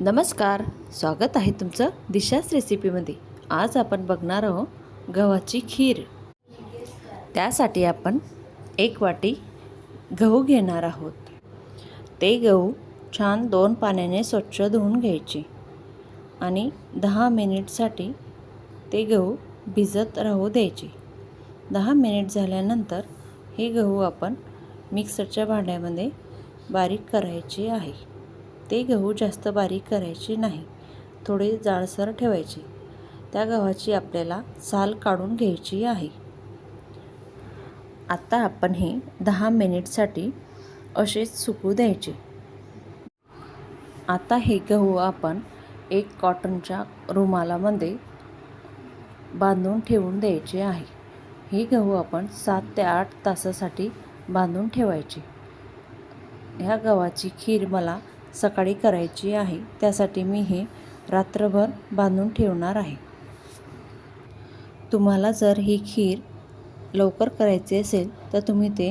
नमस्कार, स्वागत आहे तुमचं दिशाच रेसिपीमध्ये। आज आपण बघणार आहोत गव्हाची खीर। त्यासाठी आपण 1 वाटी गहू घेणार आहोत। ते गहू छान 2 पाण्याने स्वच्छ धुवून घ्यायचे आणि 10 मिनिटसाठी ते गहू भिजत राहू द्यायचे। 10 मिनिट झाल्यानंतर हे गहू आपण मिक्सरच्या भांड्यामध्ये बारीक करायचे आहे। ते गहू जास्त बारीक करायचे नाही, थोडे जाडसर ठेवायचे। त्या गव्हाची आपल्याला साल काढून घ्यायची आहे। आता आपण हे 10 मिनिटसाठी असेच सुकू द्यायचे। आता हे गहू आपण एक कॉटनच्या रुमालामध्ये बांधून ठेवून द्यायचे आहे। हे गहू आपण 7 ते 8 तासासाठी बांधून ठेवायचे। ह्या गव्हाची खीर मला सकाळी करायची आहे, त्यासाठी मी हे रात्रभर बांधून ठेवणार आहे। तुम्हाला जर ही खीर लवकर करायची असेल तर तुम्ही ते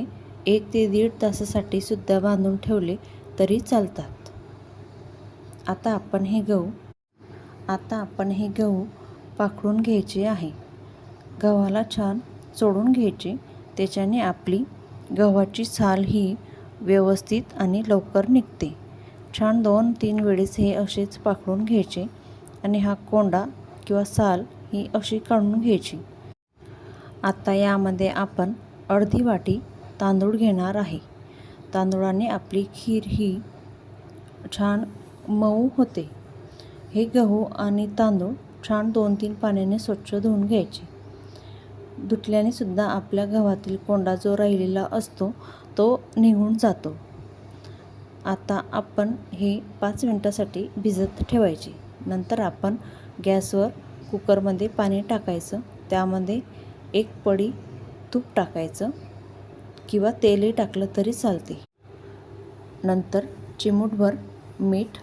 1 ते 1.5 तासासाठी सुद्धा बांधून ठेवले तरी चालतात। आता आपण हे गहू पाखडून घ्यायचे आहे। गव्हाला छान चोळून घ्यायचे, त्याच्याने आपली गव्हाची साल ही व्यवस्थित आणि लवकर निघते। छान 2-3 वेळेस हे असेच पाखडून घ्यायचे आणि हा कोंडा किंवा साल ही अशी काढून घ्यायची। आता यामध्ये आपण अर्धी वाटी तांदूळ घेणार आहे। तांदूळाने आपली खीर ही छान मऊ होते। हे गहू आणि तांदूळ छान 2-3 पाण्याने स्वच्छ धुवून घ्यायचे। धुतल्याने सुद्धा आपल्या गव्हातील कोंडा जो राहिलेला असतो तो निघून जातो। आता आपण हे 5 मिनिटासाठी भिजत ठेवायचे। नंतर आपण गॅसवर कुकरमध्ये पाणी टाकायचं, त्यामध्ये 1 पडी तूप टाकायचं किंवा तेलही टाकलं तरी चालते। नंतर चिमूटभर मीठ,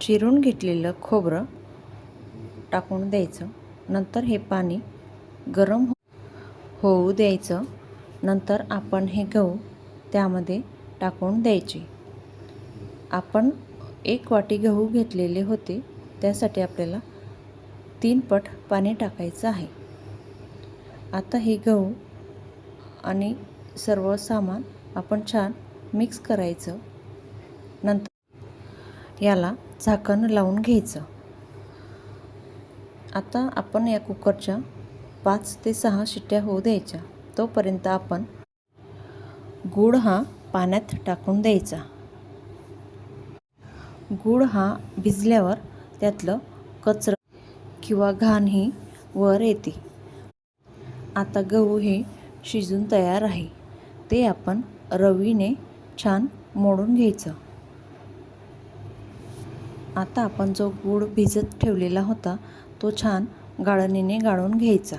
चिरून घेतलेलं खोबरं टाकून द्यायचं। नंतर हे पाणी गरम होऊ द्यायचं। नंतर आपण हे गहू त्यामध्ये टाकून द्यायचे। आपण 1 वाटी गहू घेतलेले होते, त्यासाठी आपल्याला 3 पट पाणी टाकायचं आहे। आता हे गहू आणि सर्व सामान आपण छान मिक्स करायचं। नंतर याला झाकण लावून घ्यायचं। आता आपण या कुकरच्या 5 ते 6 शिट्ट्या होऊ द्यायच्या। तोपर्यंत आपण गूळ हा पाण्यात टाकून द्यायचा। गूळ हा भिजल्यावर त्यातलं कचरं किंवा घाण ही वर येते। आता गहू हे शिजून तयार आहे, ते आपण रवीने छान मोडून घ्यायचं। आता आपण जो गूळ भिजत ठेवलेला होता तो छान गाळणीने गाळून घ्यायचा।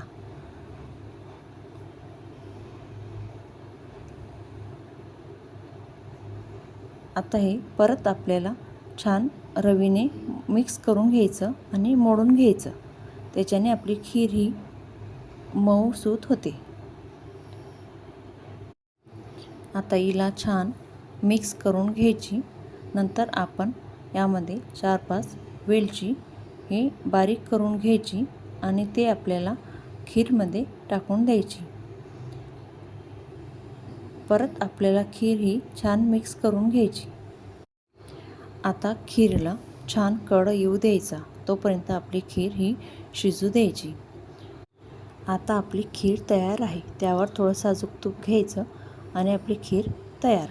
आता हे परत आपल्याला छान रवीने मिक्स करून घ्यायचं आणि मोडून घ्यायचं, त्याच्याने आपली खीर ही मऊसूत होते। आता हिला छान मिक्स करून घ्यायची। नंतर आपण यामध्ये 4-5 वेलची ही बारीक करून घ्यायची आणि ते आपल्याला खीरमध्ये टाकून द्यायची। परत आपल्याला खीर ही छान मिक्स करून घ्यायची। आता खीरला छान कड येऊ द्यायचा, तोपर्यंत आपली खीर ही शिजू द्यायची। आता आपली खीर तयार आहे, त्यावर थोडं साजूक तूप घ्यायचं आणि आपली खीर तयार।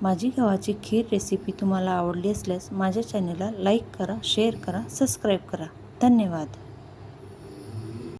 माझी गव्हाची खीर रेसिपी तुम्हाला आवडली असल्यास माझ्या चॅनलला लाईक करा, शेअर करा, सबस्क्राईब करा। धन्यवाद।